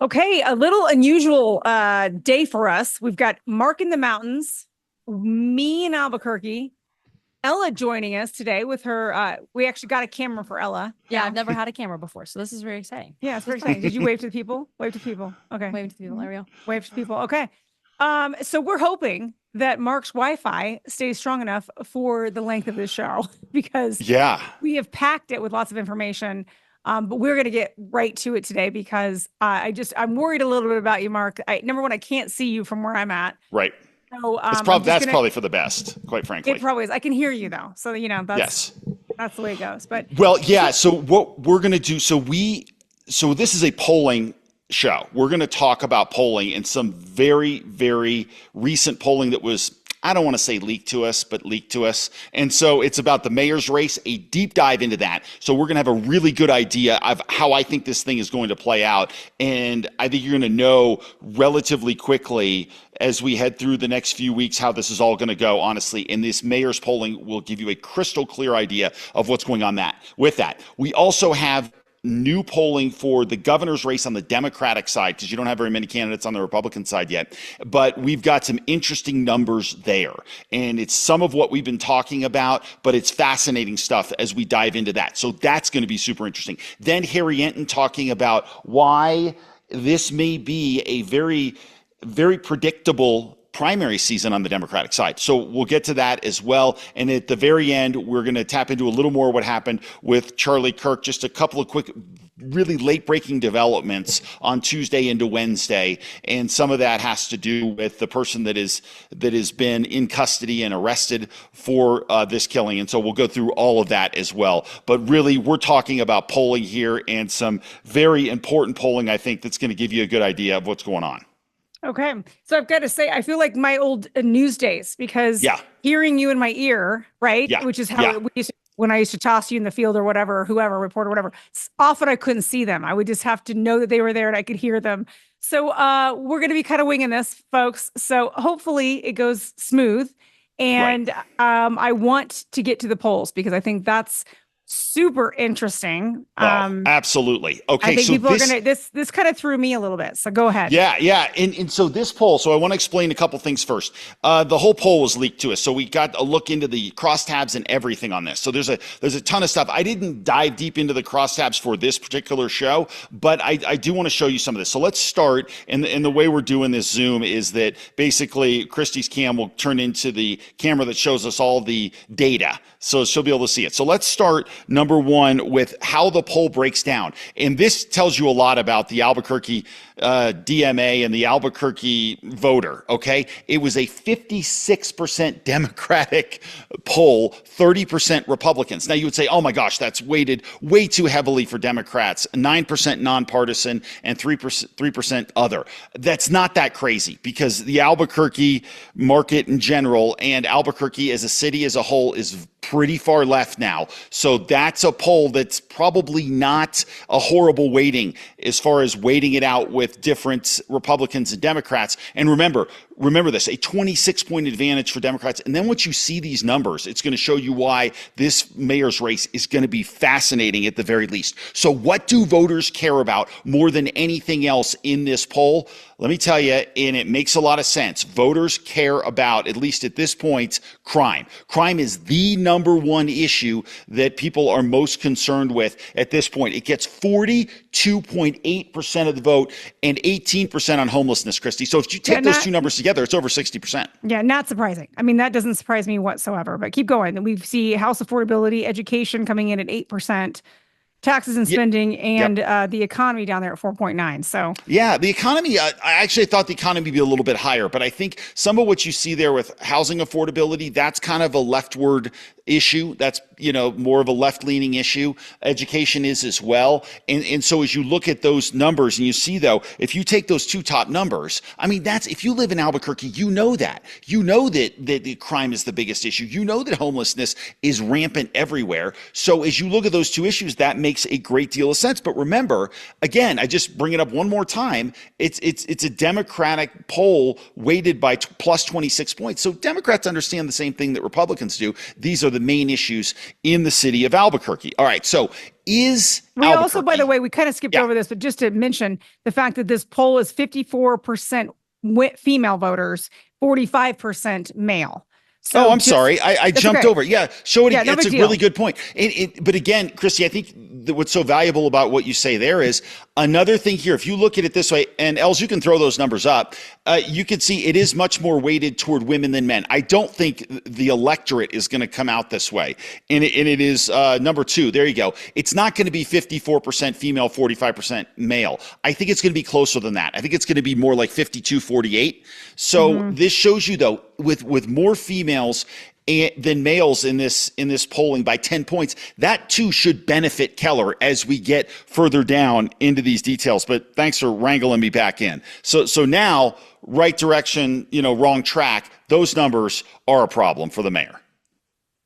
Okay, a little unusual day for us. We've got Mark in the mountains, me in Albuquerque, Ella joining us today with her. We actually got a camera for Ella. Yeah, I've never had a camera before, so this is very exciting. Yeah, it's very exciting. Did you wave to the people? Wave to people. Okay. Waving to the people. There we go. Wave to people. Okay. So we're hoping that Mark's Wi-Fi stays strong enough for the length of this show because we have packed it with lots of information. But we're going to get right to it today because I'm worried a little bit about you, Mark. Number one, I can't see you from where I'm at. Right. So that's probably for the best, quite frankly. It probably is. I can hear you though. So, that's the way it goes. But so what we're going to do, so this is a polling show. We're going to talk about polling and some very, very recent polling that was, I don't want to say leaked to us, but leaked to us. And so it's about the mayor's race, a deep dive into that. So we're going to have a really good idea of how I think this thing is going to play out. And I think you're going to know relatively quickly as we head through the next few weeks how this is all going to go, honestly. And this mayor's polling will give you a crystal clear idea of what's going on with that. We also have new polling for the governor's race on the Democratic side, because you don't have very many candidates on the Republican side yet. But we've got some interesting numbers there. And it's some of what we've been talking about, but it's fascinating stuff as we dive into that. So that's going to be super interesting. Then Harry Enton talking about why this may be a very, very predictable primary season on the Democratic side. So we'll get to that as well. And at the very end, we're going to tap into a little more what happened with Charlie Kirk, just a couple of quick, really late breaking developments on Tuesday into Wednesday. And some of that has to do with the person that has been in custody and arrested for this killing. And so we'll go through all of that as well. But really, we're talking about polling here and some very important polling, I think, that's going to give you a good idea of what's going on. Okay. So I've got to say, I feel like my old news days because hearing you in my ear, right? Yeah. Which is how when I used to toss you in the field or whatever, whoever, reporter, whatever, often I couldn't see them. I would just have to know that they were there and I could hear them. So we're going to be kind of winging this, folks. So hopefully it goes smooth. And I want to get to the polls because I think that's super interesting. Absolutely. Okay. I think people are going to, this kind of threw me a little bit. So go ahead. Yeah. And so this poll, so I want to explain a couple things first. The whole poll was leaked to us. So we got a look into the crosstabs and everything on this. So there's a ton of stuff. I didn't dive deep into the crosstabs for this particular show, but I do want to show you some of this. So let's start. And the way we're doing this Zoom is that basically Christy's cam will turn into the camera that shows us all the data. So she'll be able to see it. So let's start number one with how the poll breaks down. And this tells you a lot about the Albuquerque DMA and the Albuquerque voter, okay? It was a 56% Democratic poll, 30% Republicans. Now you would say, oh my gosh, that's weighted way too heavily for Democrats, 9% nonpartisan and 3% other. That's not that crazy because the Albuquerque market in general and Albuquerque as a city as a whole is pretty far left now. So that's a poll that's probably not a horrible weighting as far as weighting it out with different Republicans and Democrats. And remember this, a 26-point advantage for Democrats. And then once you see these numbers, it's going to show you why this mayor's race is going to be fascinating at the very least. So what do voters care about more than anything else in this poll? Let me tell you, and it makes a lot of sense. Voters care about, at least at this point, crime. Crime is the number one issue that people are most concerned with at this point. It gets 42.8% of the vote and 18% on homelessness, Christy. So if you take those two numbers together, it's over 60%. Yeah, not surprising. I mean, that doesn't surprise me whatsoever, but keep going. We see house affordability, education coming in at 8%. Taxes and spending and the economy down there at 4.9. So yeah, the economy, I actually thought the economy would be a little bit higher, but I think some of what you see there with housing affordability, that's kind of a leftward issue. That's, more of a left-leaning issue. Education is as well. And so as you look at those numbers and you see though, if you take those two top numbers, I mean, if you live in Albuquerque, that the crime is the biggest issue. That homelessness is rampant everywhere. So as you look at those two issues, that makes a great deal of sense. But remember, again, I just bring it up one more time. It's a Democratic poll weighted by plus 26 points. So Democrats understand the same thing that Republicans do. These are the main issues in the city of Albuquerque. All right. So is we Albuquerque, also, by the way, we kind of skipped over this, but just to mention the fact that this poll is 54% female voters, 45% male. So I'm sorry. I jumped over it. Yeah. Show it. Yeah, no It's a big really deal. good point. But again, Christy, I think that what's so valuable about what you say there is another thing here. If you look at it this way, and Els, you can throw those numbers up, you can see it is much more weighted toward women than men. I don't think the electorate is going to come out this way. And it is number two. There you go. It's not going to be 54% female, 45% male. I think it's going to be closer than that. I think it's going to be more like 52-48. So this shows you, though, with more females than males in this polling by 10 points, that too should benefit Keller as we get further down into these details. But thanks for wrangling me back in. So now, right direction, wrong track. Those numbers are a problem for the mayor.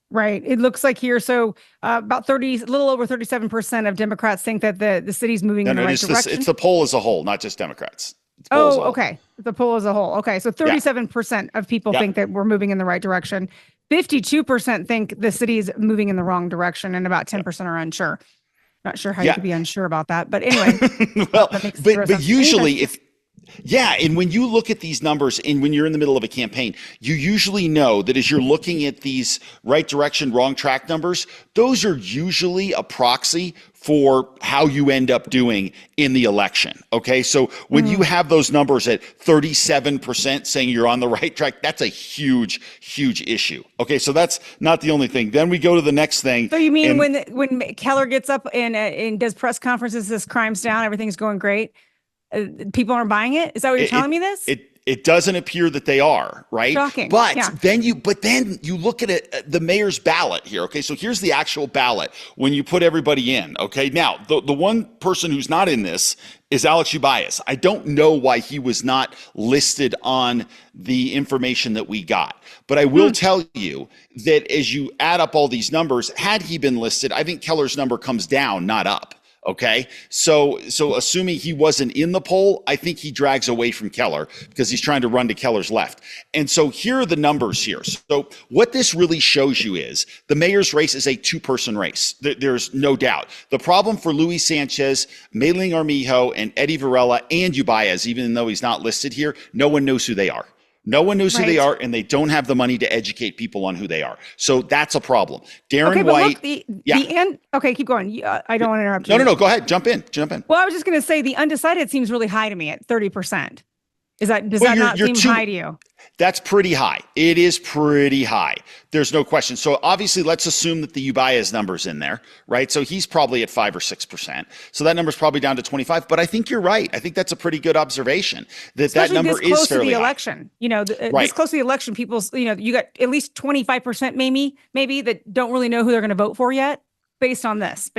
Right. It looks like here. So about a little over 37% of Democrats think that the city's moving in the right direction. It's the poll as a whole, not just Democrats. Oh, okay. The poll as a whole. Okay. So 37% of people think that we're moving in the right direction. 52% think the city's moving in the wrong direction, and about 10% are unsure. Not sure how you could be unsure about that. But anyway. Well, but usually and when you look at these numbers and when you're in the middle of a campaign, you usually know that as you're looking at these right direction, wrong track numbers, those are usually a proxy for how you end up doing in the election. Okay. So when you have those numbers at 37% saying you're on the right track, that's a huge, huge issue. Okay. So that's not the only thing. Then we go to the next thing. So you mean when Keller gets up and does press conferences, this crime's down, everything's going great, people aren't buying it? Is that what you're telling me this? It doesn't appear that they are, right? Shocking. But then you look at it, the mayor's ballot here. Okay, so here's the actual ballot when you put everybody in. Okay, now the one person who's not in this is Alex Ubaez. I don't know why he was not listed on the information that we got, but I will tell you that as you add up all these numbers, had he been listed, I think Keller's number comes down, not up. Okay, so assuming he wasn't in the poll, I think he drags away from Keller because he's trying to run to Keller's left. And so here are the numbers here. So what this really shows you is the mayor's race is a two-person race. There's no doubt. The problem for Luis Sanchez, Mailing Armijo, and Eddie Varela and Ubaez, even though he's not listed here, no one knows who they are. No one knows who they are, and they don't have the money to educate people on who they are. So that's a problem. Darren White. Look, okay, keep going. I don't want to interrupt you. No. Go ahead. Jump in. Well, I was just going to say the undecided seems really high to me at 30%. Does that not seem high to you? That's pretty high. It is pretty high. There's no question. So obviously, let's assume that the Ubaez number's in there, right? So he's probably at 5 or 6%. So that number's probably down to 25. But I think you're right. I think that's a pretty good observation that number is fairly high. This close to the election, this close to the election, people's, you got at least 25% maybe that don't really know who they're going to vote for yet, based on this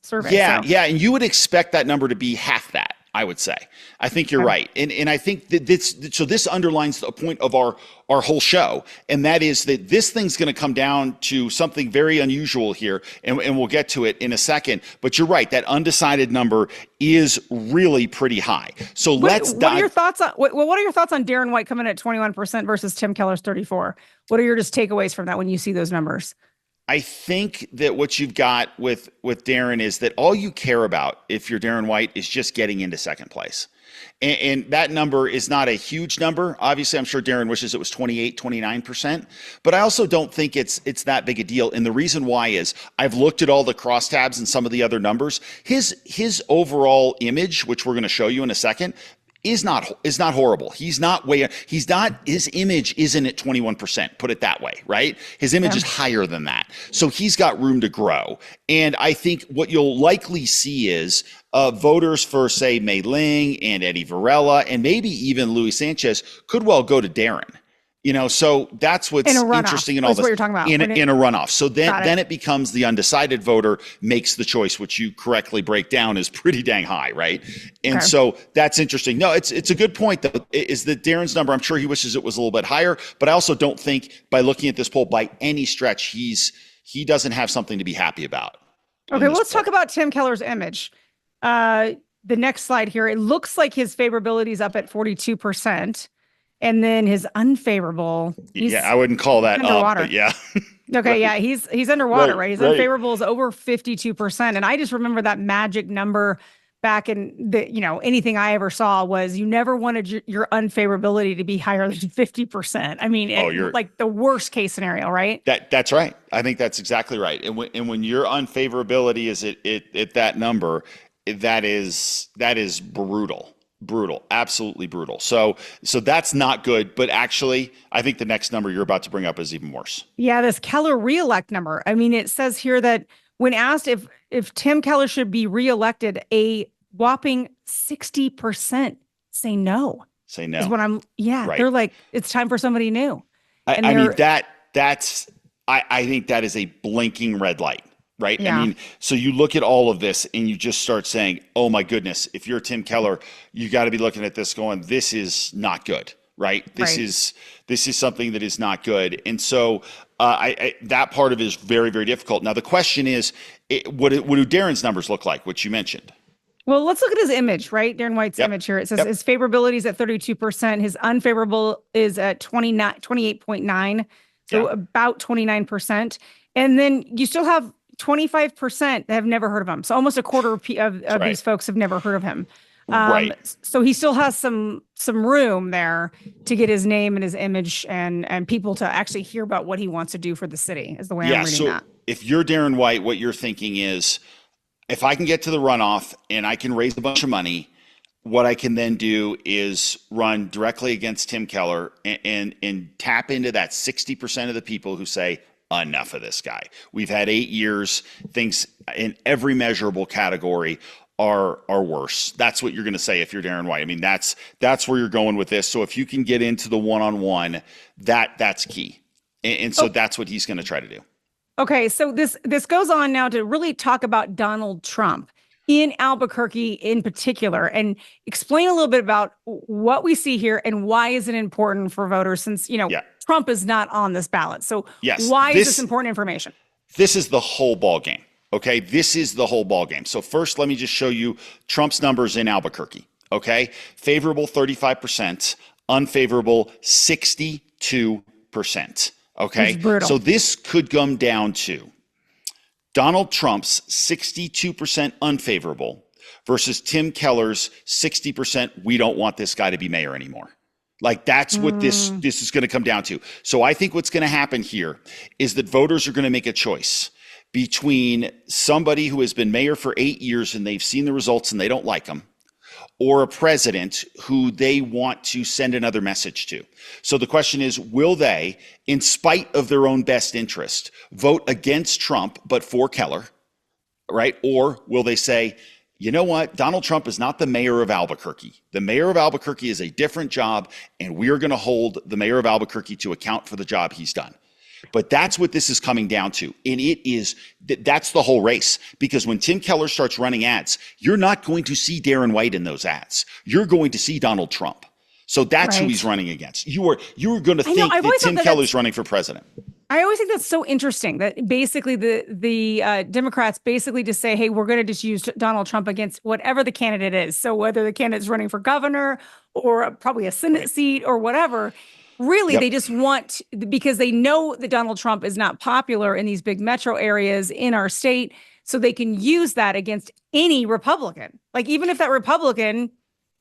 survey. Yeah. And you would expect that number to be half that, I would say. I think you're right. And I think that this underlines the point of our whole show. And that is that this thing's going to come down to something very unusual here. And we'll get to it in a second. But you're right. That undecided number is really pretty high. So let's dive. What are your thoughts on Darren White coming at 21% versus Tim Keller's 34%? What are your just takeaways from that when you see those numbers? I think that what you've got with Darren is that all you care about if you're Darren White is just getting into second place. And that number is not a huge number. Obviously, I'm sure Darren wishes it was 28, 29%, but I also don't think it's that big a deal. And the reason why is I've looked at all the crosstabs and some of the other numbers. His overall image, which we're going to show you in a second, is not horrible. His image isn't at 21%, put it that way, right? His image is higher than that. So he's got room to grow. And I think what you'll likely see is voters for, say, Mei Ling and Eddie Varela, and maybe even Luis Sanchez could well go to Darren. So that's what's interesting in all this. What you're talking about. In a runoff. So then it becomes the undecided voter makes the choice, which you correctly break down is pretty dang high, right? And so that's interesting. No, it's a good point, though, is that Darren's number, I'm sure he wishes it was a little bit higher, but I also don't think by looking at this poll by any stretch, he doesn't have something to be happy about. Okay, well, let's talk about Tim Keller's image. The next slide here, it looks like his favorability is up at 42%. And then his unfavorable, I wouldn't call that underwater. up, but yeah. Okay, Right. yeah, he's underwater, right? His right. unfavorable is over 52%. And I just remember that magic number back in anything I ever saw was you never wanted your unfavorability to be higher than 50%. I mean, you're like the worst case scenario, right? That's right. I think that's exactly right. And when your unfavorability is at that number, that is brutal, absolutely brutal. So that's not good. But actually, I think the next number you're about to bring up is even worse. Yeah, this Keller reelect number. I mean, it says here that when asked if Tim Keller should be reelected, a whopping 60% say no. Say no. Is what Right. They're like, it's time for somebody new. I mean, I think that is a blinking red light, right? Yeah. I mean, so you look at all of this and you just start saying, oh my goodness, if you're Tim Keller, you got to be looking at this going, this is not good, right? This is something that is not good. And so that part of it is very, very difficult. Now, the question is, what do Darren's numbers look like, which you mentioned? Well, let's look at his image, right? Darren White's Yep. image here. It says Yep. his favorability is at 32%. His unfavorable is at 28.9. So Yeah. about 29%. And then you still have 25% that have never heard of him. So almost a quarter of right. these folks have never heard of him. Right. So he still has some room there to get his name and his image and people to actually hear about what he wants to do for the city, is the way I'm reading that. If you're Darren White, what you're thinking is, if I can get to the runoff and I can raise a bunch of money, what I can then do is run directly against Tim Keller and tap into that 60% of the people who say, enough of this guy. We've had 8 years. Things in every measurable category are worse. That's what you're going to say if you're Darren White. I mean, that's where you're going with this. So if you can get into the one-on-one, that's key. And so that's what he's going to try to do. Okay, so this goes on now to really talk about Donald Trump in Albuquerque in particular, and explain a little bit about what we see here and why is it important for voters, since Trump is not on this ballot. So why is this important information? This is the whole ball game. Okay, this is the whole ball game. So first, let me just show you Trump's numbers in Albuquerque. Okay, favorable 35%, unfavorable 62%. Okay, so this could come down to Donald Trump's 62% unfavorable versus Tim Keller's 60% we don't want this guy to be mayor anymore. Like that's what this is going to come down to. So I think what's going to happen here is that voters are going to make a choice between somebody who has been mayor for 8 years and they've seen the results and they don't like him, or a president who they want to send another message to. So the question is, will they, in spite of their own best interest, vote against Trump but for Keller, right? Or will they say, you know what, Donald Trump is not the mayor of Albuquerque. The mayor of Albuquerque is a different job, and we are going to hold the mayor of Albuquerque to account for the job he's done. But that's what this is coming down to. And that's the whole race. Because when Tim Keller starts running ads, you're not going to see Darren White in those ads. You're going to see Donald Trump. So that's who he's running against. You are going to think that Tim Keller's running for president. I always think that's so interesting that basically the Democrats basically just say, hey, we're going to just use Donald Trump against whatever the candidate is. So whether the candidate's running for governor or probably a Senate seat or whatever, really, they just want, because they know that Donald Trump is not popular in these big metro areas in our state, so they can use that against any Republican. Like, even if that Republican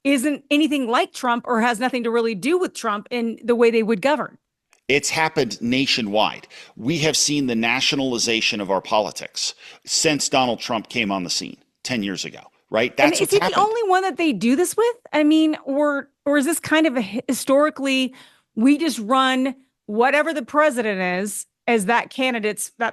isn't anything like Trump or has nothing to really do with Trump in the way they would govern. It's happened nationwide. We have seen the nationalization of our politics since Donald Trump came on the scene 10 years ago, right? That's what's happened. Is he the only one that they do this with? I mean, or is this kind of historically, we just run whatever the president is as that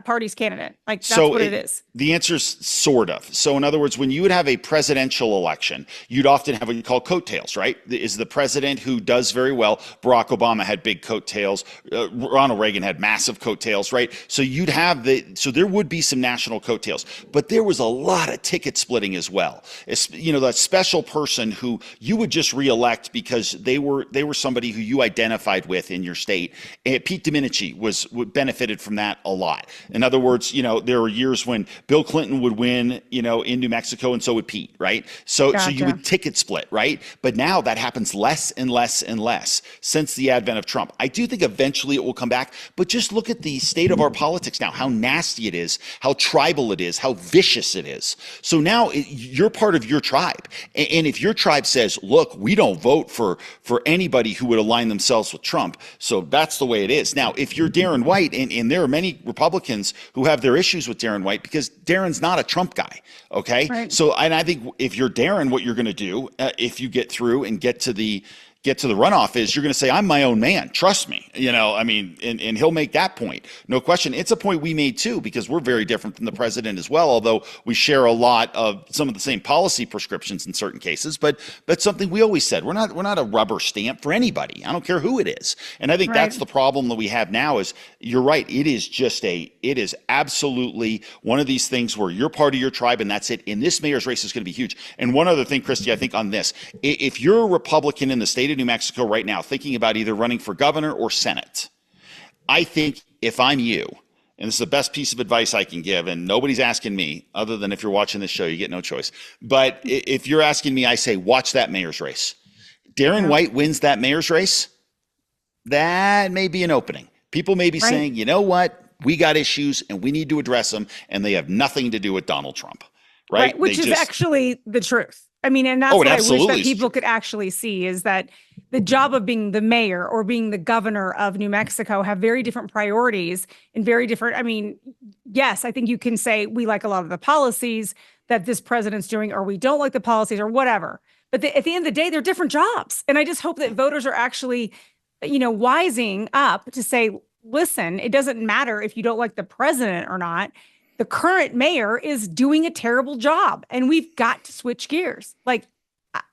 party's candidate? Like, that's what it is. The answer is sort of. So in other words, when you would have a presidential election, you'd often have what you call coattails, right? Is the president who does very well. Barack Obama had big coattails. Ronald Reagan had massive coattails, right? So you'd have so there would be some national coattails, but there was a lot of ticket splitting as well. It's, that special person who you would just reelect because they were somebody who you identified with in your state. And Pete Domenici would benefit benefited from that a lot. In other words, there were years when Bill Clinton would win, in New Mexico, and so would Pete, right? So you would ticket split, right? But now that happens less and less and less since the advent of Trump. I do think eventually it will come back, but just look at the state of our politics now, how nasty it is, how tribal it is, how vicious it is. So now you're part of your tribe. And if your tribe says, look, we don't vote for anybody who would align themselves with Trump, so that's the way it is. Now, if you're Darren White, and there are many Republicans who have their issues with Darren White because Darren's not a Trump guy, okay? Right. So, and I think if you're Darren, what you're going to do, if you get through and get to the runoff, is you're going to say, I'm my own man. Trust me. And he'll make that point. No question. It's a point we made too, because we're very different from the president as well, although we share a lot of some of the same policy prescriptions in certain cases. But that's something we always said. We're not a rubber stamp for anybody. I don't care who it is. And I think that's the problem that we have now is, you're right. It is absolutely one of these things where you're part of your tribe and that's it. And this mayor's race is going to be huge. And one other thing, Christy, I think on this, if you're a Republican in the state of New Mexico right now thinking about either running for governor or Senate, I think if I'm you, and this is the best piece of advice I can give, and nobody's asking me, other than if you're watching this show, you get no choice. But if you're asking me, I say, watch that mayor's race. Darren White wins that mayor's race, that may be an opening. People may be saying, you know what, we got issues and we need to address them, and they have nothing to do with Donald Trump, right? Which is actually the truth. I mean, and that's what I wish that people could actually see, is that the job of being the mayor or being the governor of New Mexico have very different priorities and very different. I mean, yes, I think you can say we like a lot of the policies that this president's doing, or we don't like the policies or whatever. But at the end of the day, they're different jobs. And I just hope that voters are actually, wising up to say, listen, it doesn't matter if you don't like the president or not. The current mayor is doing a terrible job, and we've got to switch gears. Like,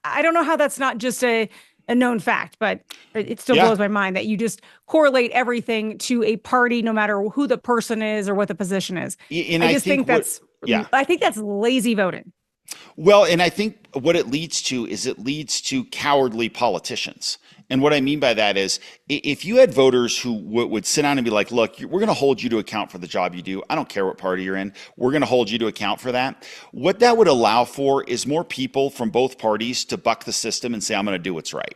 I don't know how that's not just a known fact, but it still blows my mind that you just correlate everything to a party, no matter who the person is or what the position is. And I think that's lazy voting. Well, and I think what it leads to is cowardly politicians. And what I mean by that is, if you had voters who would sit down and be like, look, we're going to hold you to account for the job you do. I don't care what party you're in. We're going to hold you to account for that. What that would allow for is more people from both parties to buck the system and say, I'm going to do what's right.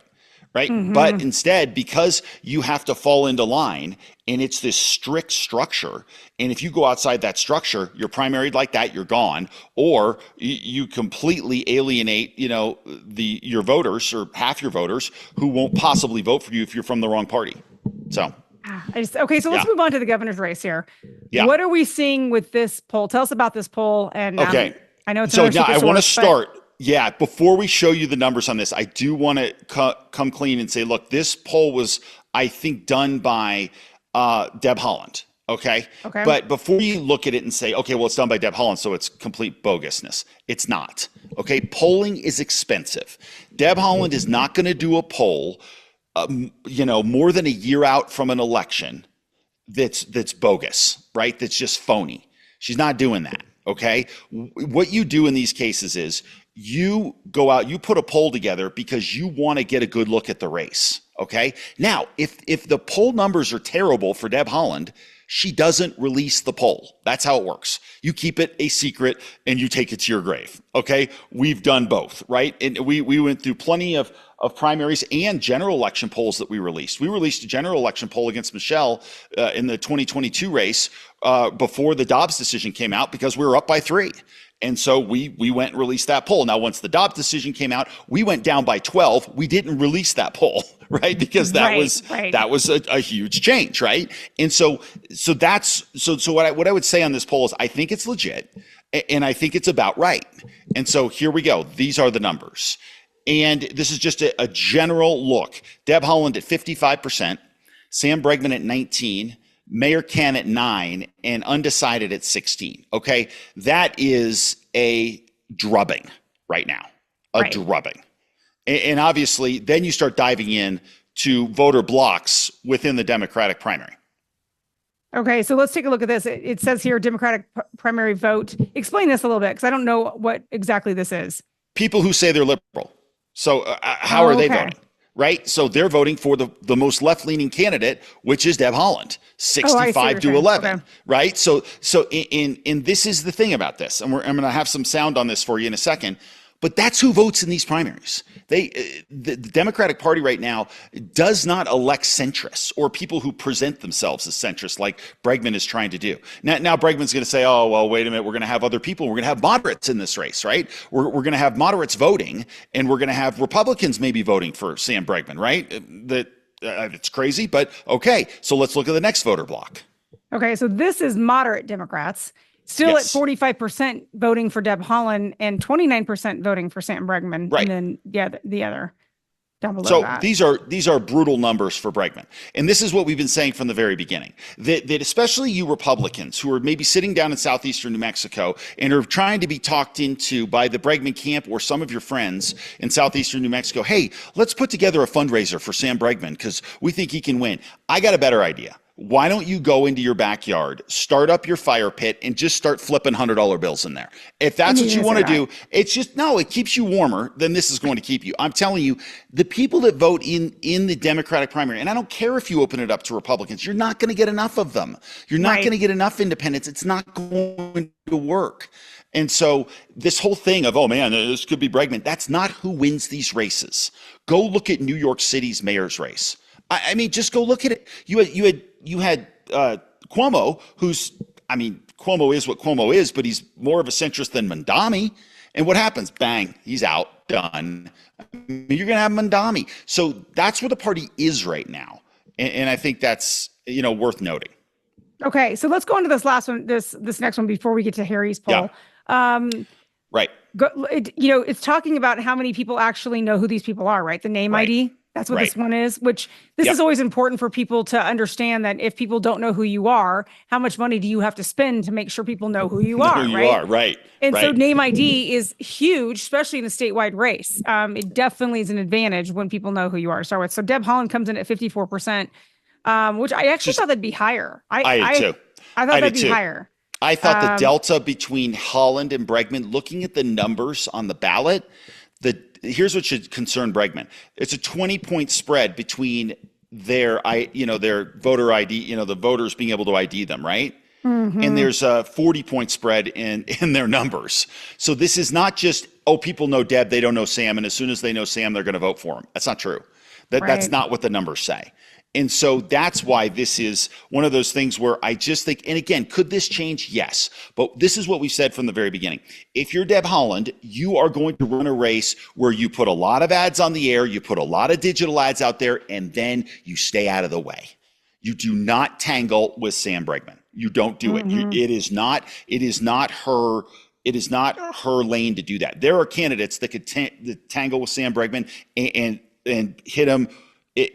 Right. Mm-hmm. But instead, because you have to fall into line and it's this strict structure, and if you go outside that structure, you're primaried like that, you're gone, or you completely alienate, your voters, or half your voters, who won't possibly vote for you if you're from the wrong party. So. So let's move on to the governor's race here. Yeah. What are we seeing with this poll? Tell us about this poll. And I know it's so now I want to start. Yeah, before we show you the numbers on this, I do want to come clean and say, look, this poll was, I think, done by Deb Haaland. Okay. But before you look at it and say, okay, well, it's done by Deb Haaland, so it's complete bogusness. It's not. Okay. Polling is expensive. Deb Haaland is not going to do a poll, more than a year out from an election that's bogus, right? That's just phony. She's not doing that. Okay. What you do in these cases is, you go out, you put a poll together because you want to get a good look at the race. Okay. Now, if the poll numbers are terrible for Deb Haaland, she doesn't release the poll. That's how it works. You keep it a secret and you take it to your grave. Okay. We've done both, right? And we went through plenty of primaries and general election polls that we released. We released a general election poll against Michelle in the 2022 race before the Dobbs decision came out, because we were up by 3. And so we went and released that poll. Now, once the Dobbs decision came out, we went down by 12. We didn't release that poll, right? Because that was a huge change, right? And so what I would say on this poll is, I think it's legit, and I think it's about right. And so here we go. These are the numbers. And this is just a general look. Deb Haaland at 55%, Sam Bregman at 19%, Mayor Ken at 9, and undecided at 16. Okay. That is a drubbing right now, drubbing. And obviously then you start diving in to voter blocks within the Democratic primary. Okay. So let's take a look at this. It says here, Democratic primary vote. Explain this a little bit, because I don't know what exactly this is. People who say they're liberal. So how are they voting? right? So they're voting for the most left-leaning candidate, which is Deb Haaland, 65 to 11, okay. right? So in this is the thing about this, and I'm going to have some sound on this for you in a second. But that's who votes in these primaries. The Democratic Party right now does not elect centrists or people who present themselves as centrists like Bregman is trying to do. Now Bregman's going to say, oh, well, wait a minute, we're going to have other people. We're going to have moderates in this race, right? We're going to have moderates voting, and we're going to have Republicans maybe voting for Sam Bregman, right? It's crazy, but okay. So let's look at the next voter block. Okay, so this is moderate Democrats. Still Yes. at 45% voting for Deb Haaland and 29% voting for Sam Bregman. Right. And then the other down below So that. these are brutal numbers for Bregman. And this is what we've been saying from the very beginning, that especially you Republicans who are maybe sitting down in southeastern New Mexico and are trying to be talked into by the Bregman camp or some of your friends in southeastern New Mexico, hey, let's put together a fundraiser for Sam Bregman because we think he can win. I got a better idea. Why don't you go into your backyard, start up your fire pit, and just start flipping $100 bills in there? If that's what you want to do, it's just, no, it keeps you warmer than this is going to keep you. I'm telling you, the people that vote in the Democratic primary, and I don't care if you open it up to Republicans, you're not going to get enough of them. You're not going to get enough independents. It's not going to work. And so this whole thing of, oh man, this could be Bregman, that's not who wins these races. Go look at New York City's mayor's race. I mean, just go look at it. You had Cuomo, Cuomo is what Cuomo is, but he's more of a centrist than Mondami. And what happens? Bang, he's out, done. You're going to have Mondami. So that's where the party is right now. And I think that's, worth noting. Okay, so let's go into this last one, this next one before we get to Harry's poll. Yeah. Right. It's talking about how many people actually know who these people are, right? The name ID. That's what this one is, which this is always important for people to understand that if people don't know who you are, how much money do you have to spend to make sure people know who you are, right? And so name ID is huge, especially in a statewide race. It definitely is an advantage when people know who you are to start with. So Deb Haaland comes in at 54%, which I actually thought that'd be higher. I did too. I thought that'd be higher. I thought the delta between Holland and Bregman, looking at the numbers on the ballot, here's what should concern Bregman. It's a 20-point spread between their voter ID, the voters being able to ID them, right? Mm-hmm. And there's a 40-point spread in their numbers. So this is not just, people know Deb, they don't know Sam, and as soon as they know Sam, they're going to vote for him. That's not true. That's not what the numbers say. And so that's why this is one of those things where I just think, and again, could this change? Yes. But this is what we said from the very beginning. If you're Deb Haaland, you are going to run a race where you put a lot of ads on the air, you put a lot of digital ads out there, and then you stay out of the way. You do not tangle with Sam Bregman. You don't do it. It is not her. It is not her lane to do that. There are candidates that could tangle with Sam Bregman and hit him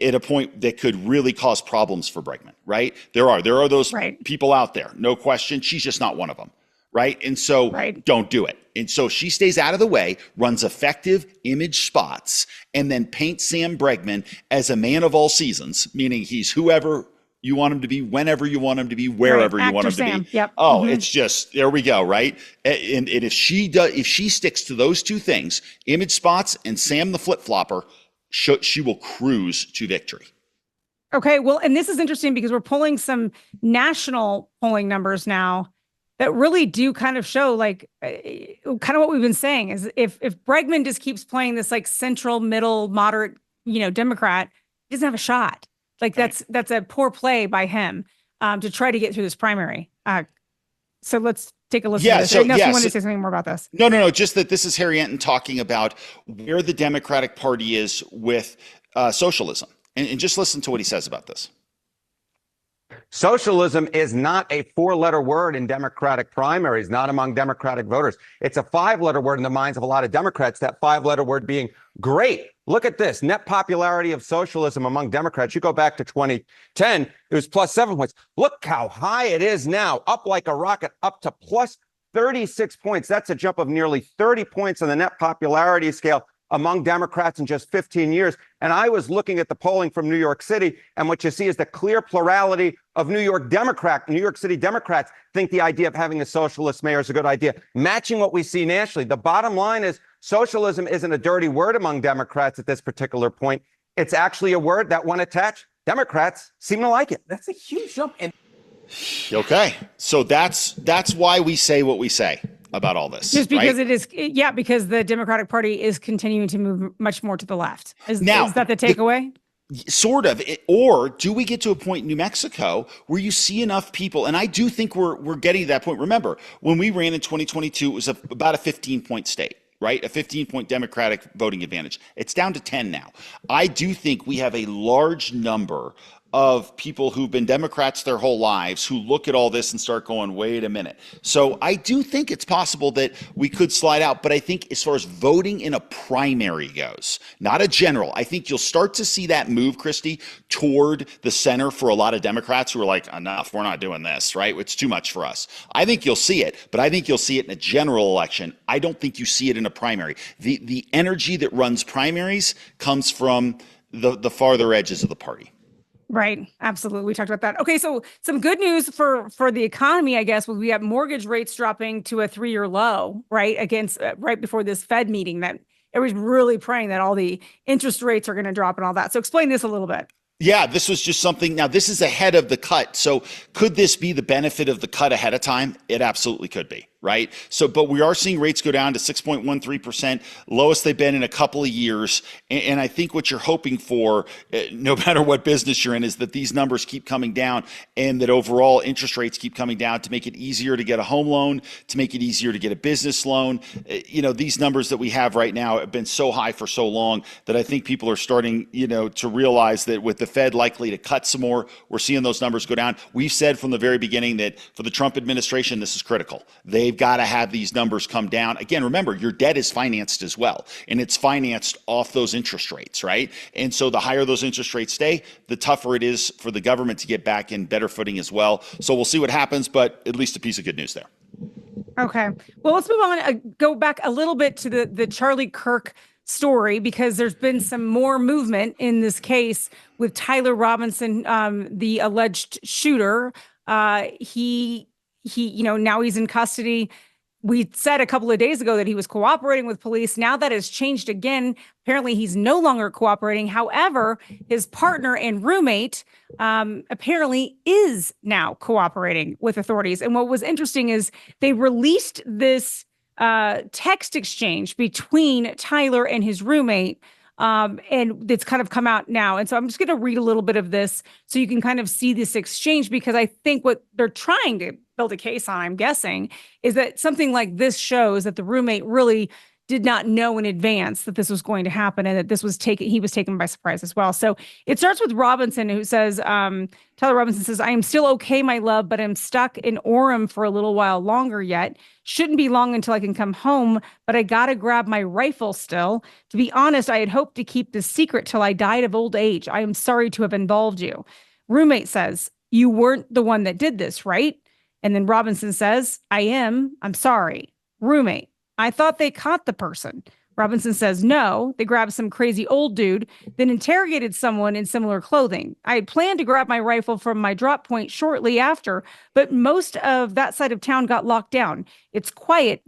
at a point that could really cause problems for Bregman, right? There are those people out there, no question. She's just not one of them, right? And so don't do it. And so she stays out of the way, runs effective image spots, and then paints Sam Bregman as a man of all seasons, meaning he's whoever you want him to be, whenever you want him to be, wherever you want him to be. Yep. Oh, it's just, there we go, right? And if she sticks to those two things, image spots and Sam the flip-flopper, she will cruise to victory. Okay, well, and this is interesting because we're pulling some national polling numbers now that really do kind of show kind of what we've been saying is if Bregman just keeps playing this central, middle, moderate, Democrat, he doesn't have a shot. That's a poor play by him to try to get through this primary. So let's take a listen to this. You wanted to say something more about this? No. Just that this is Harry Enton talking about where the Democratic Party is with socialism. And just listen to what he says about this. Socialism is not a four-letter word in Democratic primaries, not among Democratic voters. It's a five-letter word in the minds of a lot of Democrats, that five-letter word being great. Look at this. Net popularity of socialism among Democrats. You go back to 2010, it was plus 7 points. Look how high it is now, up like a rocket, up to plus 36 points. That's a jump of nearly 30 points on the net popularity scale among Democrats in just 15 years. And I was looking at the polling from New York City, and what you see is the clear plurality of New York City Democrats think the idea of having a socialist mayor is a good idea, matching what we see nationally. The bottom line is socialism isn't a dirty word among Democrats at this particular point. It's actually a word that, when attached, Democrats seem to like it. That's a huge jump. And Okay. So that's why we say what we say about all this. Just because right? because the Democratic Party is continuing to move much more to the left. Is that the takeaway? Sort of. Or do we get to a point in New Mexico where you see enough people? And I do think we're getting to that point. Remember, when we ran in 2022, it was about a 15-point state, right? A 15-point Democratic voting advantage. It's down to 10 now. I do think we have a large number of people who've been Democrats their whole lives who look at all this and start going, wait a minute. So I do think it's possible that we could slide out. But I think as far as voting in a primary goes, not a general, I think you'll start to see that move, Christy, toward the center for a lot of Democrats who are like, enough, we're not doing this, right? It's too much for us. I think you'll see it, but I think you'll see it in a general election. I don't think you see it in a primary. The energy that runs primaries comes from the farther edges of the party. Right. Absolutely. We talked about that. Okay. So some good news for the economy, I guess, we have mortgage rates dropping to a 3-year low, right? Against right before this Fed meeting that everybody's really praying that all the interest rates are going to drop and all that. So explain this a little bit. Yeah, this was just something. Now, this is ahead of the cut. So could this be the benefit of the cut ahead of time? It absolutely could be, right? So, but we are seeing rates go down to 6.13%, lowest they've been in a couple of years. And I think what you're hoping for, no matter what business you're in, is that these numbers keep coming down and that overall interest rates keep coming down to make it easier to get a home loan, to make it easier to get a business loan. These numbers that we have right now have been so high for so long that I think people are starting, to realize that with the Fed likely to cut some more, we're seeing those numbers go down. We've said from the very beginning that for the Trump administration, this is critical. They've got to have these numbers come down. Again, remember, your debt is financed as well, and it's financed off those interest rates, right? And so the higher those interest rates stay, the tougher it is for the government to get back in better footing as well. So we'll see what happens, but at least a piece of good news there. Okay. Well, let's move on. Go back a little bit to the Charlie Kirk story, because there's been some more movement in this case with Tyler Robinson, the alleged shooter. He now he's in custody. We said a couple of days ago that he was cooperating with police. Now that has changed again. Apparently, he's no longer cooperating. However, his partner and roommate apparently is now cooperating with authorities. And what was interesting is they released this text exchange between Tyler and his roommate. And it's kind of come out now. And so I'm just going to read a little bit of this so you can kind of see this exchange, because I think what they're trying to build a case on, I'm guessing, is that something like this shows that the roommate really did not know in advance that this was going to happen, and that he was taken by surprise as well. So it starts with Robinson, who says, Tyler Robinson says, "I am still okay, my love, but I'm stuck in Orem for a little while longer yet. Shouldn't be long until I can come home, but I gotta grab my rifle still. To be honest, I had hoped to keep this secret till I died of old age. I am sorry to have involved you." Roommate says, "You weren't the one that did this, right?" And then Robinson says, "I am. I'm sorry." Roommate, "I thought they caught the person." Robinson says, "No, they grabbed some crazy old dude, then interrogated someone in similar clothing. I had planned to grab my rifle from my drop point shortly after, but most of that side of town got locked down. It's quiet,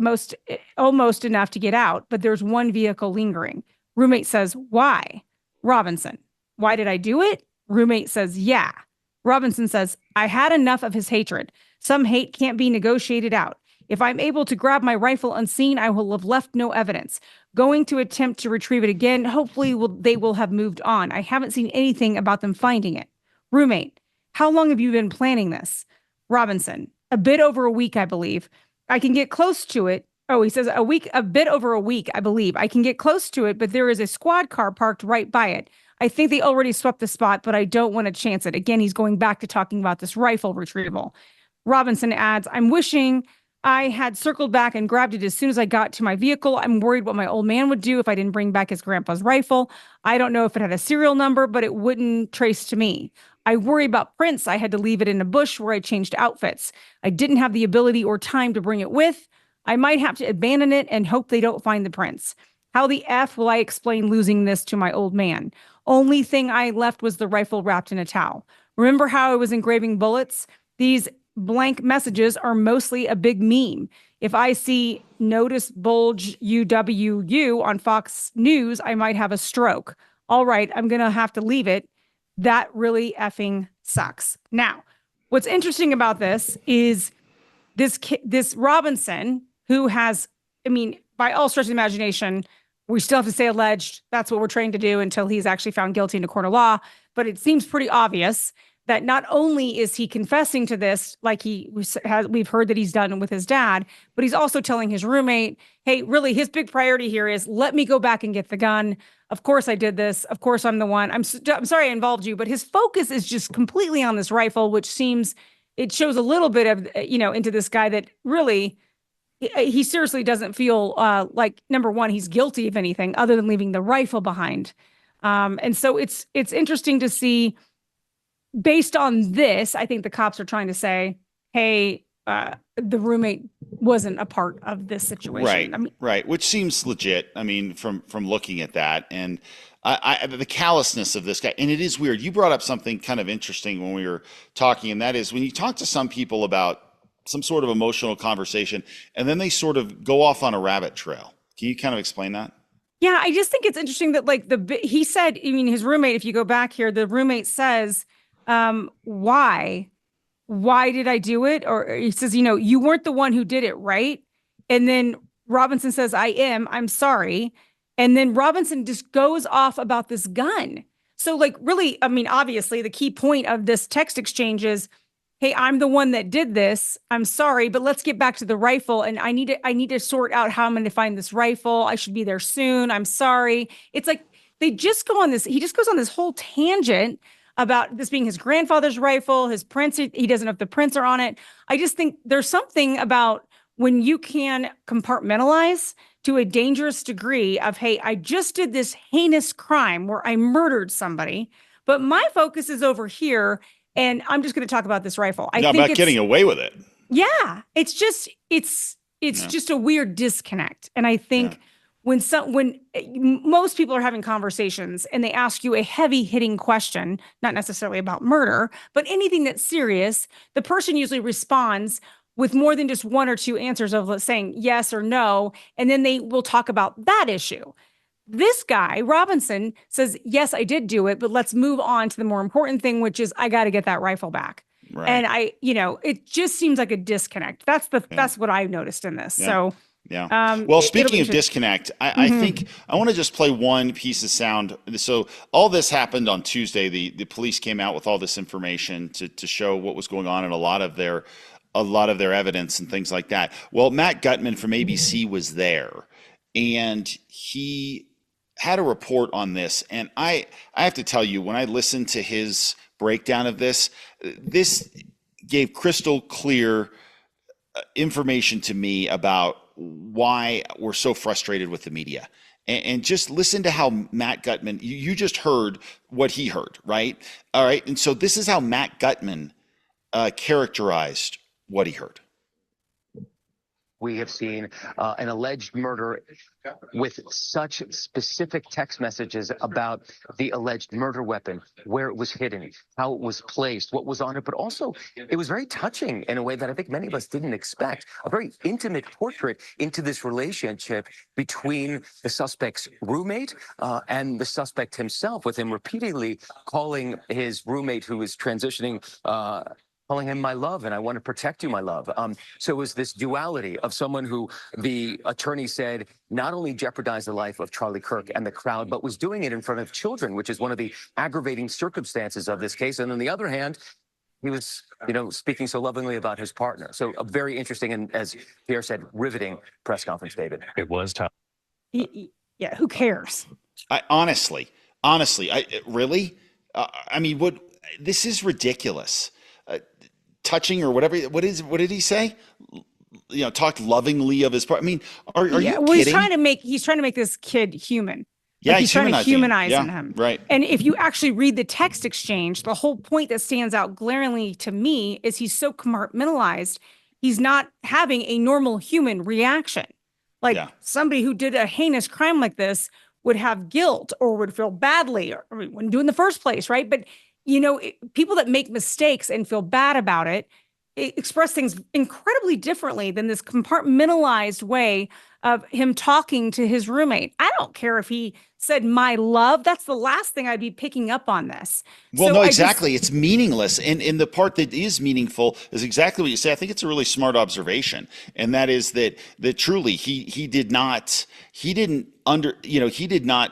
almost enough to get out, but there's one vehicle lingering." Roommate says, "Why?" Robinson, "Why did I do it?" Roommate says, "Yeah." Robinson says, "I had enough of his hatred. Some hate can't be negotiated out. If I'm able to grab my rifle unseen, I will have left no evidence. Going to attempt to retrieve it again. Hopefully they will have moved on. I haven't seen anything about them finding it." Roommate, "How long have you been planning this?" Robinson, "A bit over a week, I believe. I can get close to it." Oh, he says a bit over a week, I believe. "I can get close to it, but there is a squad car parked right by it. I think they already swept the spot, but I don't want to chance it." Again, he's going back to talking about this rifle retrieval. Robinson adds, "I'm wishing I had circled back and grabbed it as soon as I got to my vehicle. I'm worried what my old man would do if I didn't bring back his grandpa's rifle. I don't know if it had a serial number, but it wouldn't trace to me. I worry about prints. I had to leave it in a bush where I changed outfits. I didn't have the ability or time to bring it with. I might have to abandon it and hope they don't find the prints. How the F will I explain losing this to my old man? Only thing I left was the rifle wrapped in a towel. Remember how I was engraving bullets? These blank messages are mostly a big meme. If I see notice bulge UWU on Fox News, I might have a stroke. all right, I'm going to have to leave it. That really effing sucks. Now, what's interesting about this is this Robinson, who has, I mean, by all stretch of the imagination, we still have to say alleged. That's what we're trained to do until he's actually found guilty in a court of law. But it seems pretty obvious that not only is he confessing to this, like we've heard that he's done with his dad, but he's also telling his roommate, hey, really, his big priority here is let me go back and get the gun. Of course I did this. Of course I'm the one. I'm sorry I involved you, but his focus is just completely on this rifle, which it shows a little bit of, into this guy that really, he seriously doesn't feel like, number one, he's guilty of anything other than leaving the rifle behind. And so it's interesting to see. Based on this, I think the cops are trying to say, hey, the roommate wasn't a part of this situation. Right, I mean, right, which seems legit. I mean, from looking at that, and the callousness of this guy, and it is weird. You brought up something kind of interesting when we were talking, and that is when you talk to some people about some sort of emotional conversation, and then they sort of go off on a rabbit trail. Can you kind of explain that? yeah, I just think it's interesting that he said, I mean, his roommate, if you go back here, the roommate says, why did I do it? Or he says, you weren't the one who did it, right? And then Robinson says, I'm sorry. And then Robinson just goes off about this gun. So really, I mean, obviously the key point of this text exchange is, hey, I'm the one that did this. I'm sorry, but let's get back to the rifle. And I need to sort out how I'm going to find this rifle. I should be there soon. I'm sorry. It's like, he just goes on this whole tangent about this being his grandfather's rifle, his prints. He doesn't know if the prints are on it. I just think there's something about when you can compartmentalize to a dangerous degree of, hey, I just did this heinous crime where I murdered somebody, but my focus is over here, and I'm just going to talk about this rifle. I'm not getting away with it. Yeah, it's just a weird disconnect, and I think. When most people are having conversations and they ask you a heavy hitting question, not necessarily about murder, but anything that's serious, the person usually responds with more than just one or two answers of saying yes or no. And then they will talk about that issue. This guy, Robinson, says, yes, I did do it, but let's move on to the more important thing, which is I got to get that rifle back. Right. And it just seems like a disconnect. That's what I've noticed in this. Yeah. So. Yeah. Well, speaking of disconnect, I think I want to just play one piece of sound. So all this happened on Tuesday. The police came out with all this information to show what was going on and a lot of their evidence and things like that. Well, Matt Gutman from ABC was there, and he had a report on this. And I have to tell you, when I listened to his breakdown of this gave crystal clear information to me about why we're so frustrated with the media. And just listen to how Matt Gutman, you just heard what he heard, right? All right. And so this is how Matt Gutman characterized what he heard. We have seen an alleged murder with such specific text messages about the alleged murder weapon, where it was hidden, how it was placed, what was on it. But also, it was very touching in a way that I think many of us didn't expect. A very intimate portrait into this relationship between the suspect's roommate and the suspect himself, with him repeatedly calling his roommate, who is transitioning, calling him my love, and I want to protect you, my love. So it was this duality of someone who the attorney said not only jeopardized the life of Charlie Kirk and the crowd, but was doing it in front of children, which is one of the aggravating circumstances of this case. And on the other hand, he was, speaking so lovingly about his partner. So a very interesting and, as Pierre said, riveting press conference, David. It was tough. Yeah, who cares? Honestly, really? I mean, this is ridiculous. Touching or whatever. What did he say? Talked lovingly of his part. I mean, are you kidding? He's trying to make this kid human. Yeah, he's trying to humanize him. Right. And if you actually read the text exchange, the whole point that stands out glaringly to me is he's so compartmentalized. He's not having a normal human reaction. Somebody who did a heinous crime like this would have guilt or would feel badly or wouldn't do it in the first place, right? But people that make mistakes and feel bad about it express things incredibly differently than this compartmentalized way of him talking to his roommate. I don't care if he said my love, that's the last thing I'd be picking up on this. Well, So no, I just- exactly. It's meaningless. And the part that is meaningful is exactly what you say. I think it's a really smart observation. And that is that truly he did not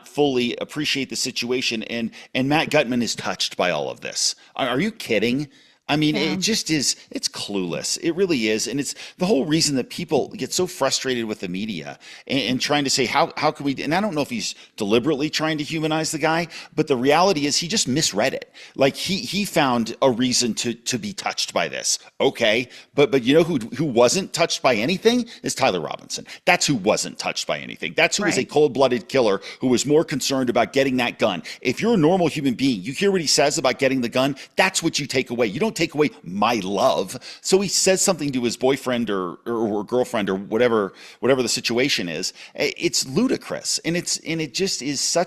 fully appreciate the situation. And Matt Gutman is touched by all of this. Are you kidding? I mean, it just is, it's clueless. It really is. And it's the whole reason that people get so frustrated with the media and trying to say, how can we, and I don't know if he's deliberately trying to humanize the guy, but the reality is he just misread it. Like he found a reason to be touched by this. Okay. But you know who wasn't touched by anything is Tyler Robinson. That's who wasn't touched by anything. That's who is a cold-blooded killer who was more concerned about getting that gun. If you're a normal human being, you hear what he says about getting the gun, that's what you take away. You don't take away my love. So he says something to his boyfriend or girlfriend or whatever the situation is. It's ludicrous. And it just is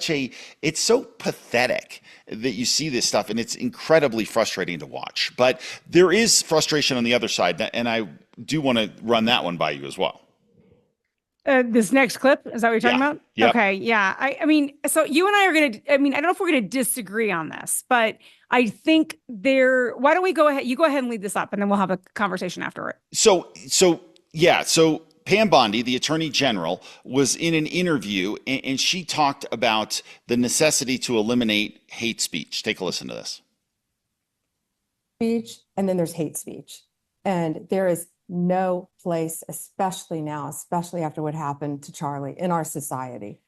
it's so pathetic that you see this stuff, and it's incredibly frustrating to watch. But there is frustration on the other side, and I do want to run that one by you as well. This next clip, is that what you're talking about? Yep. Okay. Yeah. I mean, so you and I are going to, I don't know if we're going to disagree on this, but I think why don't we go ahead? You go ahead and lead this up and then we'll have a conversation after it. So Pam Bondi, the Attorney General, was in an interview and she talked about the necessity to eliminate hate speech. Take a listen to this. Speech, and then there's hate speech. And there is no place, especially now, especially after what happened to Charlie in our society.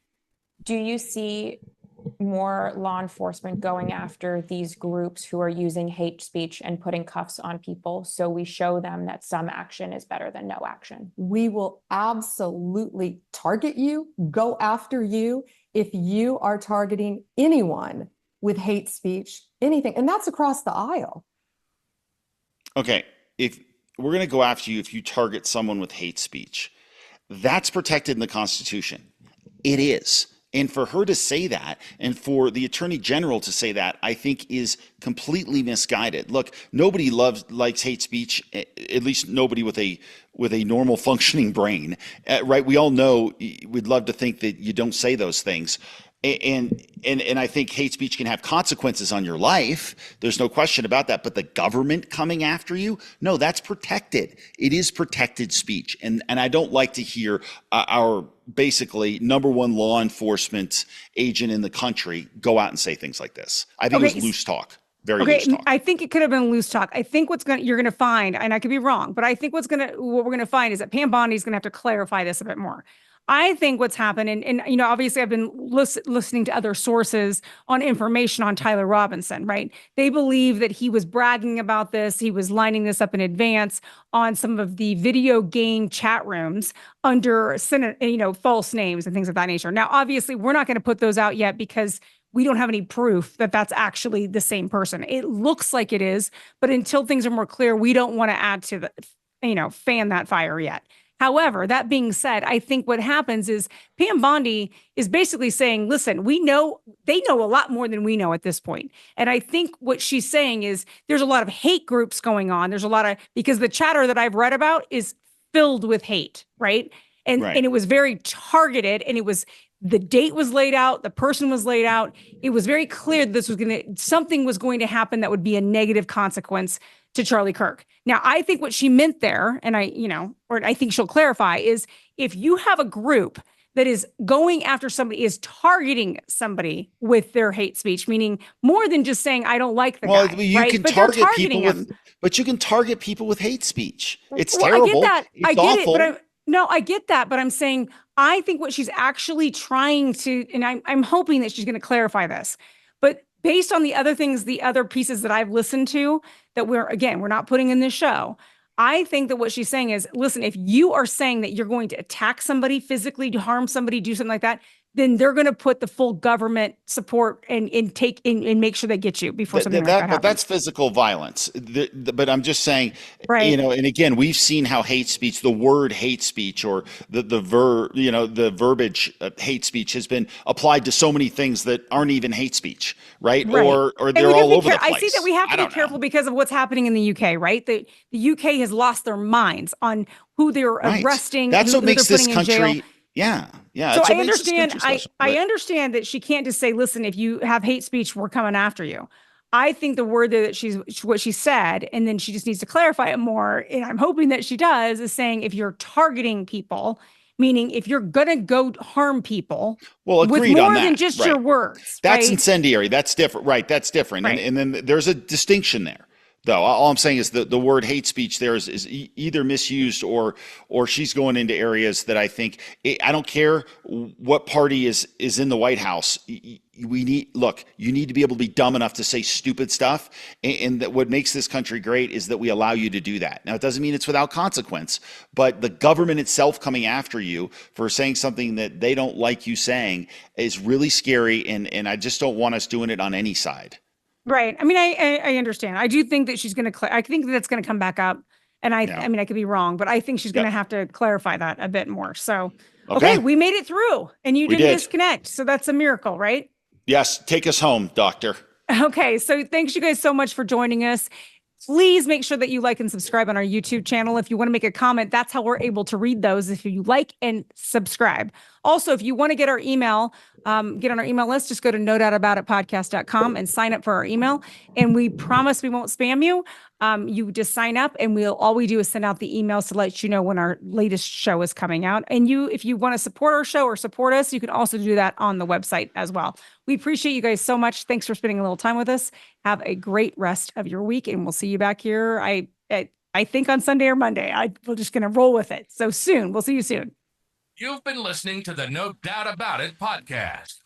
Do you see more law enforcement going after these groups who are using hate speech and putting cuffs on people so we show them that some action is better than no action? We will absolutely target you, go after you if you are targeting anyone with hate speech, anything. And that's across the aisle. Okay, if we're going to go after you if you target someone with hate speech, that's protected in the Constitution. It is. And for her to say that, and for the Attorney General to say that, I think is completely misguided. Look, nobody likes hate speech, at least nobody with a normal functioning brain, right? We all know we'd love to think that you don't say those things. And I think hate speech can have consequences on your life. There's no question about that. But the government coming after you, no, that's protected. It is protected speech. And I don't like to hear our basically number one law enforcement agent in the country go out and say things like this. I think it was loose talk. Very loose talk. I think it could have been loose talk. I think you're going to find, and I could be wrong, but I think what we're going to find is that Pam Bondi is going to have to clarify this a bit more. I think what's happened, and obviously I've been listening to other sources on information on Tyler Robinson, right? They believe that he was bragging about this. He was lining this up in advance on some of the video game chat rooms under false names and things of that nature. Now, obviously, we're not going to put those out yet because we don't have any proof that that's actually the same person. It looks like it is, but until things are more clear, we don't want to add to fan that fire yet. However, that being said, I think what happens is Pam Bondi is basically saying, listen, they know a lot more than we know at this point. And I think what she's saying is there's a lot of hate groups going on. There's a lot of, because the chatter that I've read about is filled with hate, right? And it was very targeted, and the date was laid out, the person was laid out. It was very clear that something was going to happen that would be a negative consequence to Charlie Kirk. Now, I think what she meant there, and I think she'll clarify, is if you have a group that is going after somebody, is targeting somebody with their hate speech, meaning more than just saying, I don't like the guy. Well, you right? can But target targeting people him. but you can target people with hate speech. It's Well, terrible. I get that. It's I get awful. it, but I get that, but I'm saying, I think what she's actually trying to, and I'm hoping that she's going to clarify this, but based on the other things, the other pieces that I've listened to that we're not putting in this show, I think that what she's saying is, listen, if you are saying that you're going to attack somebody physically, to harm somebody, do something like that, then they're going to put the full government support and make sure they get you before something like that happens. But that's physical violence. But I'm just saying, right. And again, we've seen how hate speech, the word hate speech, or the verbiage hate speech has been applied to so many things that aren't even hate speech, right? Or they're all over the place. I see that we have to be careful because of what's happening in the UK, right? The UK has lost their minds on who they're arresting. That's what makes this country. Yeah. Yeah. So it's a- I it's a understand. discussion, I but- understand that she can't just say, "Listen, if you have hate speech, we're coming after you." I think the word that what she said, and then she just needs to clarify it more. And I'm hoping that she does is saying if you're targeting people, meaning if you're gonna go harm people, Well, with agreed more on that. than just your Right. words, That's right? incendiary. That's different. Right. That's different. Right. And then there's a distinction there. Though all I'm saying is the word hate speech there is either misused or she's going into areas that I think I don't care what party is in the White House. We need you need to be able to be dumb enough to say stupid stuff. And that what makes this country great is that we allow you to do that. Now, it doesn't mean it's without consequence, but the government itself coming after you for saying something that they don't like you saying is really scary. And I just don't want us doing it on any side. Right. I mean, I understand. I do think that she's going to, I think that's going to come back up. And Yeah. I mean, I could be wrong, but I think she's going to Yep. have to clarify that a bit more. So, Okay. okay, we made it through and you We didn't did. disconnect. So that's a miracle, right? Yes. Take us home, doctor. Okay. So thanks you guys so much for joining us. Please make sure that you like and subscribe on our YouTube channel. If you want to make a comment, that's how we're able to read those. If you like and subscribe. Also, if you want to get our email, get on our email list, just go to nodoubtaboutitpodcast.com and sign up for our email. And we promise we won't spam you. You just sign up and all we do is send out the emails to let you know when our latest show is coming out. And if you want to support our show or support us, you can also do that on the website as well. We appreciate you guys so much. Thanks for spending a little time with us. Have a great rest of your week and we'll see you back here. I think on Sunday or Monday. We're just going to roll with it. So soon. We'll see you soon. You've been listening to the No Doubt About It podcast.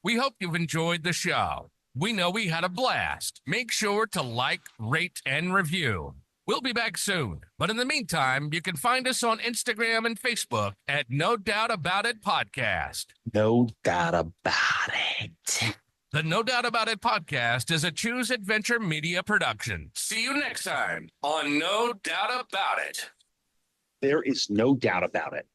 We hope you've enjoyed the show. We know we had a blast. Make sure to like, rate, and review. We'll be back soon. But in the meantime, you can find us on Instagram and Facebook at No Doubt About It Podcast. No doubt about it. The No Doubt About It podcast is a Choose Adventure Media production. See you next time on No Doubt About It. There is no doubt about it.